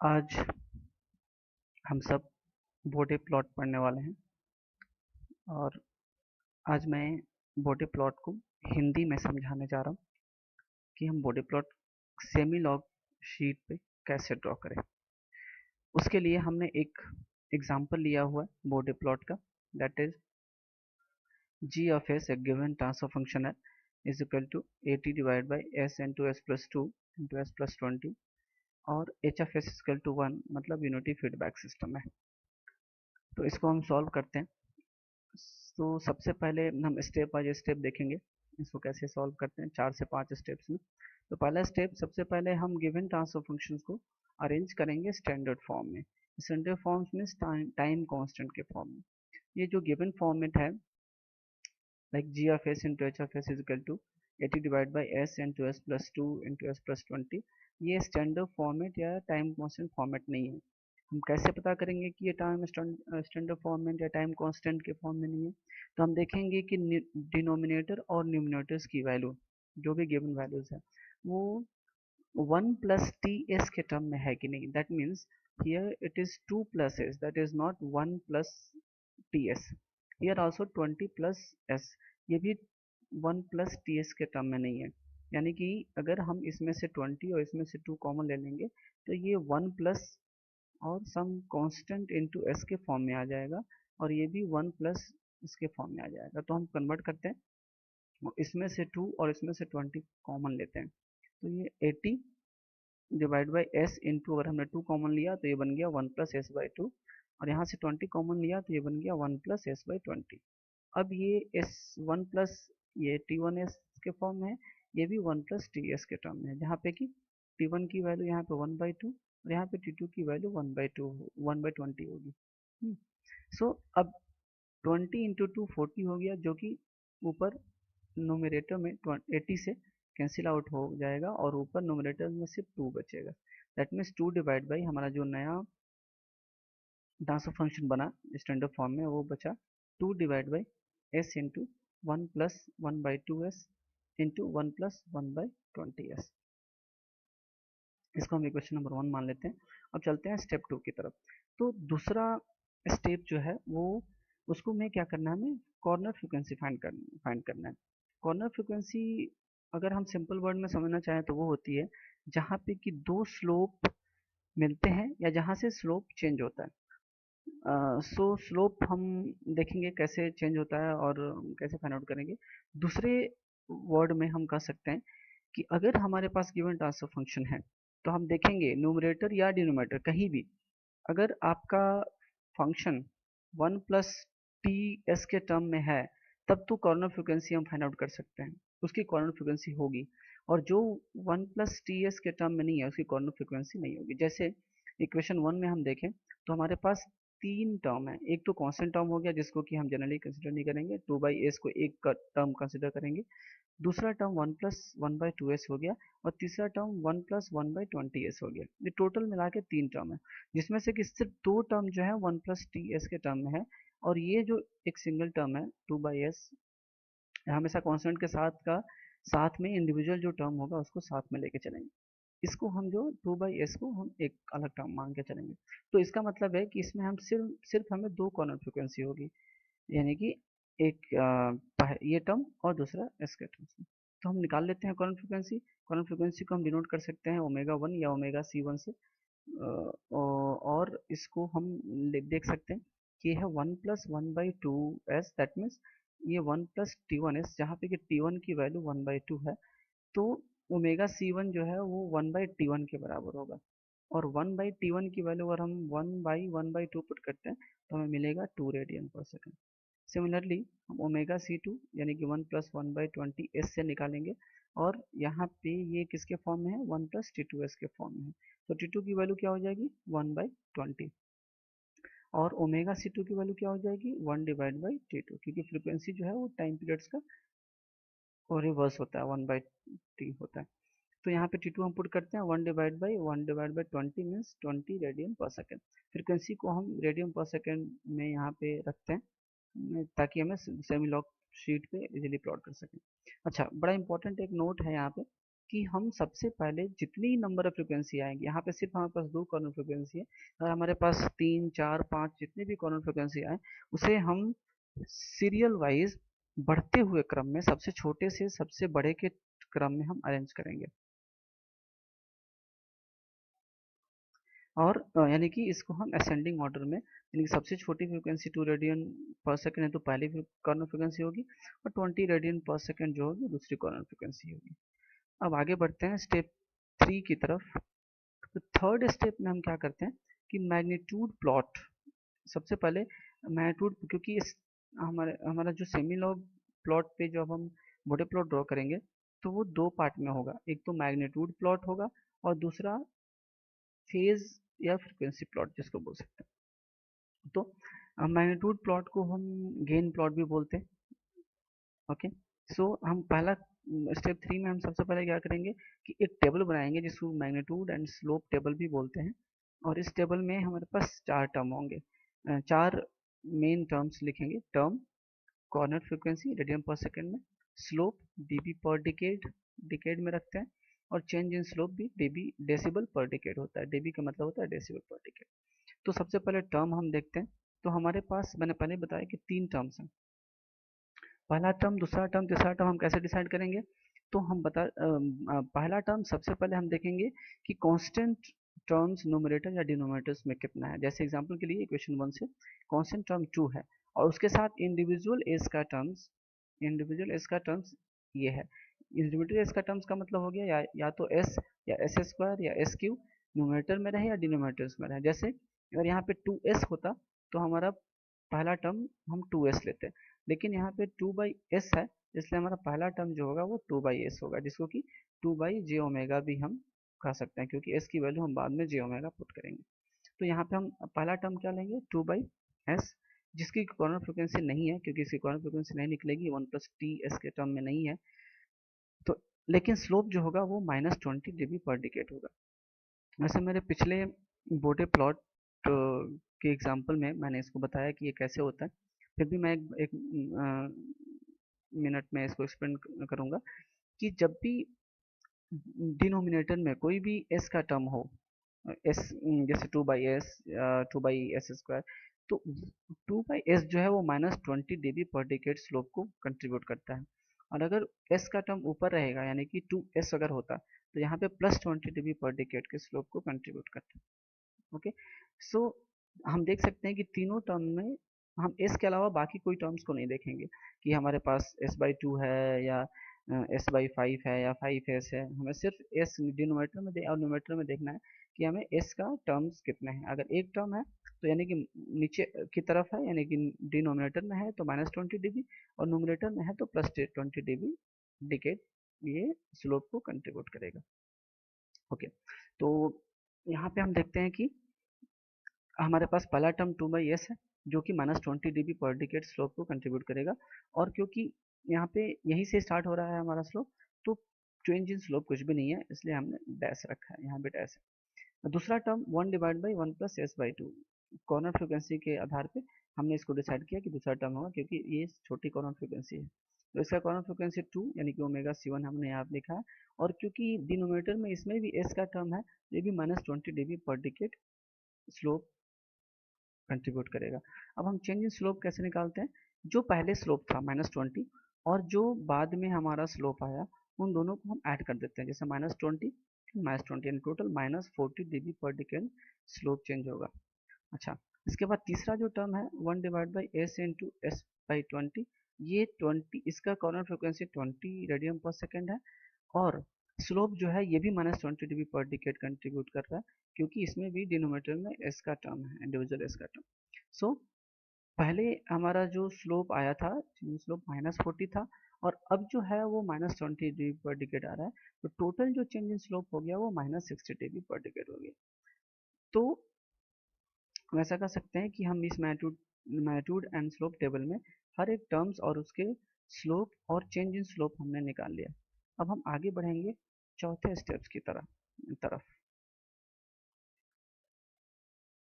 आज हम सब बॉडी प्लॉट पढ़ने वाले हैं और आज मैं बॉडी प्लॉट को हिंदी में समझाने जा रहा हूँ कि हम body plot semi log sheet पे कैसे ड्रॉ करें। उसके लिए हमने एक एग्जांपल लिया हुआ है बॉडी प्लॉट का, that is g of s, a given transfer function है, is equal to at divided by s into s plus 2 into s plus 20 और h of s is equal to 1, मतलब unity feedback system है। तो इसको हम solve करते हैं। तो सबसे पहले हम स्टेप बाय स्टेप देखेंगे इसको कैसे सॉल्व करते हैं, 4 से 5 स्टेप्स में। तो पहला स्टेप, सबसे पहले हम गिवन ट्रांसफर फंक्शंस को अरेंज करेंगे स्टैंडर्ड फॉर्म में। स्टैंडर्ड फॉर्म्स में टाइम कांस्टेंट के फॉर्म में। ये जो गिवन फॉर्मेट है, like g of s into h of s is equal to 80 divided by s into s plus 2 into s plus 20, ये स्टैंडर्ड फॉर्मेट या time constant format नहीं है। हम कैसे पता करेंगे कि ये टाइम स्टैंडर्ड फॉर्मेट या टाइम कांस्टेंट के फॉर्म में नहीं है? तो हम देखेंगे कि डिनोमिनेटर और न्यूमिनेटर्स की वैल्यू, जो भी गिवन वैल्यूज है, वो 1 plus ts के टर्म में है कि नहीं। That means here it is 2 plus s, that is not 1 plus ts। Here also 20 plus s, ये भी 1 plus ts के टर्म में नहीं है। यानी कि अगर हम इसमें से 20 और इसमें से 2 कॉमन ले लेंगे तो ये 1 प्लस और सम कांस्टेंट इनटू एस के फॉर्म में आ जाएगा, और ये भी 1 प्लस इसके फॉर्म में आ जाएगा। तो हम कन्वर्ट करते हैं, इसमें से 2 और इसमें से 20 कॉमन लेते हैं, तो ये 80 डिवाइड बाई एस इंटू, अगर हमने 2 कॉमन लिया तो ये बन गया 1 प्लस एस बाई 2, और यहाँ से 20 कॉमन लिया तो ये बन गया 1 प्लस एस बाई 20। अब ये एस 1 प्लस ये टी वन एस के फॉर्म में है, ये भी 1 प्लस टी एस के टर्म में है, जहाँ पे कि टी वन की वैल्यू यहाँ पे 1/2 और यहाँ पे टी टू की वैल्यू 1/2 1/20 होगी। सो अब 20 इंटू 2 40 हो गया, जो कि ऊपर नोमिनेटर में 80 से कैंसिल आउट हो जाएगा और ऊपर नोमिनेटर में सिर्फ 2 बचेगा। दैट मीन्स 2 डिवाइड बाई हमारा जो नया ट्रांसफर फंक्शन बना स्टैंडर्ड फॉर्म में, वो बचा 2 divide by S into 1 plus 1/2 S into 1 plus 1/20 S. इसको हम इक्वेशन नंबर 1 मान लेते हैं। अब चलते हैं स्टेप 2 की तरफ। तो दूसरा स्टेप जो है वो, उसको में क्या करना है, हमें कॉर्नर फ्रिक्वेंसी फाइंड करना है। कॉर्नर फ्रिक्वेंसी अगर हम सिंपल वर्ड में समझना चाहें तो वो होती है जहाँ पे कि दो स्लोप मिलते हैं या जहाँ से स्लोप चेंज होता है। सो स्लोप हम देखेंगे कैसे चेंज होता है और कैसे फाइंड आउट करेंगे। दूसरे वर्ड में हम कह सकते हैं कि अगर हमारे पास गिवन ट्रांसफर फंक्शन है तो हम देखेंगे न्यूमरेटर या डिनोमिनेटर कहीं भी अगर आपका फंक्शन 1 प्लस टी एस के टर्म में है, तब तो कॉर्नर फ्रिक्वेंसी हम फाइंड आउट कर सकते हैं, उसकी कॉर्नर फ्रिक्वेंसी होगी। और जो 1 प्लस टी एस के टर्म में नहीं है उसकी कॉर्नर फ्रिक्वेंसी नहीं होगी। जैसे इक्वेशन 1 में हम देखें तो हमारे पास 3 टर्म है। एक तो कांस्टेंट टर्म हो गया जिसको कि हम जनरली कंसिडर नहीं करेंगे, 2/s को एक टर्म कंसिडर करेंगे। दूसरा टर्म 1 प्लस 1/2s हो गया, और तीसरा टर्म 1 प्लस 1/20s हो गया। ये टोटल मिला के 3 टर्म है, जिसमें से कि सिर्फ 2 टर्म जो है 1 प्लस टी एस के टर्म में है, और ये जो एक सिंगल टर्म है 2/s, हमेशा कांस्टेंट के साथ में इंडिविजुअल जो टर्म होगा उसको साथ में लेके चलेंगे। इसको हम जो 2/s को हम एक अलग टर्म मान के चलेंगे। तो इसका मतलब है कि इसमें हम सिर्फ सिर्फ हमें 2 कॉर्नर फ्रिक्वेंसी होगी, यानी कि एक ये टर्म और दूसरा इसके टर्म से। तो हम निकाल लेते हैं कॉर्नर फ्रिक्वेंसी। कॉर्नर फ्रिक्वेंसी को हम डिनोट कर सकते हैं ओमेगा 1 या ओमेगा C1 से, और इसको हम देख सकते हैं कि यह 1 प्लस 1/2s, दैट मीन्स ये 1 प्लस T1s, जहाँ पे कि T1 की वैल्यू 1/2 है, तो ओमेगा C1 जो है वो 1/T1 के बराबर होगा। और 1/T1 की वैल्यू अगर हम 1/1/2 पुट करते हैं तो हमें मिलेगा 2 रेडियन पर सेकेंड। सिमिलरली हम ओमेगा C2 यानी कि 1 प्लस 1/20s से निकालेंगे, और यहाँ पे ये किसके फॉर्म में है, 1 प्लस T2s के फॉर्म में है। तो T2 की वैल्यू क्या हो जाएगी, 1/20, और ओमेगा C2 की वैल्यू क्या हो जाएगी, 1 डिवाइड बाई T2, क्योंकि फ्रिक्वेंसी जो है वो टाइम पीरियड्स का और रिवर्स होता है, 1/t होता है। तो यहाँ पे T2 हम पुट करते हैं, 1/20 मीन्स 20 रेडियन पर सेकेंड। फ्रिक्वेंसी को हम रेडियन पर सेकेंड में यहाँ पे रखते हैं ताकि हमें सेमी लॉग शीट पे इजीली प्लॉट कर सकें। अच्छा, बड़ा इंपॉर्टेंट एक नोट है यहाँ पे कि हम सबसे पहले जितनी नंबर ऑफ फ्रिक्वेंसी आएंगी, यहाँ पे सिर्फ हमारे पास 2 कॉर्नर फ्रिक्वेंसी है, अगर हमारे पास 3 4 5 जितने भी कॉर्नर फ्रिक्वेंसी आए, उसे हम सीरियल वाइज बढ़ते हुए क्रम में सबसे छोटे से सबसे बड़े के क्रम में हम अरेंज करेंगे। और यानी कि इसको हम असेंडिंग ऑर्डर में, यानी कि सबसे छोटी फ्रिक्वेंसी 2 रेडियन पर सेकंड है तो पहली कॉर्नर फ्रिक्वेंसी होगी, और 20 रेडियन पर सेकंड जो होगी दूसरी कॉर्नर फ्रिक्वेंसी होगी। अब आगे बढ़ते हैं स्टेप 3 की तरफ। तो थर्ड स्टेप में हम क्या करते हैं कि मैग्नीट्यूड प्लॉट, सबसे पहले मैग्नीट्यूड, क्योंकि इस हमारे हमारा जो सेमी लॉग प्लॉट पे जो अब हम बॉडी प्लॉट ड्रॉ करेंगे तो वो 2 पार्ट में होगा, एक तो मैग्नीट्यूड प्लॉट होगा और दूसरा फेज या फ्रीक्वेंसी प्लॉट जिसको बोल सकते हैं। तो मैग्नीट्यूड प्लॉट को हम गेन प्लॉट भी बोलते हैं। ओके, सो हम पहला स्टेप 3 में हम सबसे पहले क्या करेंगे कि एक टेबल बनाएंगे जिसको मैग्नीट्यूड एंड स्लोप टेबल भी बोलते हैं। और इस टेबल में हमारे पास 4 टर्म होंगे, 4 मेन टर्म्स लिखेंगे। टर्म कॉर्नर फ्रीक्वेंसी रेडियन पर सेकंड में, स्लोप डीबी पर डिकेड, डिकेड में रखते हैं, और चेंज इन स्लोप भी डीबी डेसिबल पर डिकेड होता है, डीबी का मतलब होता है डेसिबल पर डिकेड। तो सबसे पहले टर्म हम देखते हैं। तो हमारे पास मैंने पहले बताया कि 3 टर्म्स हैं, पहला टर्म दूसरा टर्म तीसरा टर्म। हम कैसे डिसाइड करेंगे? तो हम पहला टर्म सबसे पहले हम देखेंगे कि कांस्टेंट टर्म्स न्यूमरेटर या डिनोमिनेटर्स में कितना है। जैसे एग्जांपल के लिए इक्वेशन 1 से कांस्टेंट टर्म 2 है और उसके साथ इंडिविजुअल एज का टर्म्स, इंडिविजुअल एज का टर्म्स ये है। इंडिविजुअल एज का टर्म्स का मतलब हो गया या तो एस या एस स्क्वायर या एस क्यू न्यूमरेटर में रहे या डिनोमिनेटर्स में रहे। जैसे अगर यहाँ पे 2s होता तो हमारा पहला टर्म हम 2s लेते हैं, लेकिन यहाँ पे 2/s है, इसलिए हमारा पहला टर्म जो होगा वो 2/s होगा, जिसको कि 2/j ओमेगा भी हम कह सकते हैं, क्योंकि s की वैल्यू हम बाद में j ओमेगा पुट करेंगे। तो यहाँ पे हम पहला टर्म क्या लेंगे 2/s, जिसकी कॉर्नर फ्रिक्वेंसी नहीं है, क्योंकि इसकी कॉर्नर फ्रिक्वेंसी नहीं निकलेगी, 1+t s के टर्म में नहीं है। तो लेकिन स्लोप जो होगा वो -20 dB पर डिकेड होगा। वैसे मेरे पिछले बोडे प्लॉट के एग्जाम्पल में मैंने इसको बताया कि ये कैसे होता है, फिर भी मैं एक मिनट में इसको एक्सप्लेन करूंगा कि जब भी डिनोमिनेटर में कोई भी s का टर्म हो, एस जैसे 2/s, 2/s स्क्वायर, तो 2/s जो है वो -20 dB पर डिकेड स्लोप को कंट्रीब्यूट करता है। और अगर s का टर्म ऊपर रहेगा यानी कि 2s अगर होता तो यहाँ पे +20 dB पर डिकेड के स्लोप को कंट्रीब्यूट करता है। ओके, सो हम देख सकते हैं कि तीनों टर्म में हम s के अलावा बाकी कोई टर्म्स को नहीं देखेंगे कि हमारे पास s/2 है या s/5 है या 5s है। हमें सिर्फ s डिनोमिनेटर में और न्यूमरेटर में देखना है कि हमें s का टर्म्स कितने हैं। अगर एक टर्म है तो यानी कि नीचे की तरफ है, यानी कि डिनोमिनेटर में है तो -20 dB और न्यूमरेटर में है तो +20 dB डिकेड ये स्लोप को कंट्रीब्यूट करेगा। ओके, तो यहाँ पे हम देखते हैं कि हमारे पास पहला टर्म 2/s है जो कि -20 dB पर डिकेड स्लोप को कंट्रीब्यूट करेगा। और क्योंकि यहाँ पे यहीं से स्टार्ट हो रहा है हमारा स्लोप, तो चेंज इन स्लोप कुछ भी नहीं है, इसलिए हमने डैश रखा है, यहाँ पे डैश है। दूसरा टर्म 1/1 + s/2, कॉर्नर फ्रिक्वेंसी के आधार पे हमने इसको डिसाइड किया कि दूसरा टर्म होगा, क्योंकि ये छोटी कॉर्नर फ्रिक्वेंसी है। तो इसका कॉर्नर फ्रिक्वेंसी 2 यानी कि ω/c1 हमने यहाँ लिखा है। और क्योंकि डिनोमिनेटर में इसमें भी s का टर्म है, ये भी -20 dB पर डिकेड स्लोप कंट्रीब्यूट करेगा। अब हम चेंज इन स्लोप कैसे निकालते हैं? जो पहले स्लोप था -20 और जो बाद में हमारा स्लोप आया, उन दोनों को हम ऐड कर देते हैं, जैसे -20 यानी टोटल -40 dB पर डिकेड स्लोप चेंज होगा। अच्छा, इसके बाद तीसरा जो टर्म है 1/s इंटू s/20, ये 20, इसका कॉर्नर फ्रिक्वेंसी 20 रेडियन पर सेकेंड है और स्लोप जो है ये भी -20 dB पर डिकेड कंट्रीब्यूट कर रहा है, क्योंकि इसमें भी डिनोमिनेटर में s का टर्म है, इंडिविजुअल s का टर्म। सो पहले हमारा जो स्लोप आया था, स्लोप -40 था, और अब जो है वो -20 dB पर डिकेड आ रहा है, तो टोटल जो चेंज इन स्लोप हो गया वो -60 dB पर डिकेड हो गया। तो हम ऐसा कर सकते हैं कि हम इस मैग्नीट्यूड एंड स्लोप टेबल में हर एक टर्म्स और उसके स्लोप और चेंज इन स्लोप हमने निकाल लिया। अब हम आगे बढ़ेंगे चौथे स्टेप्स की तरफ।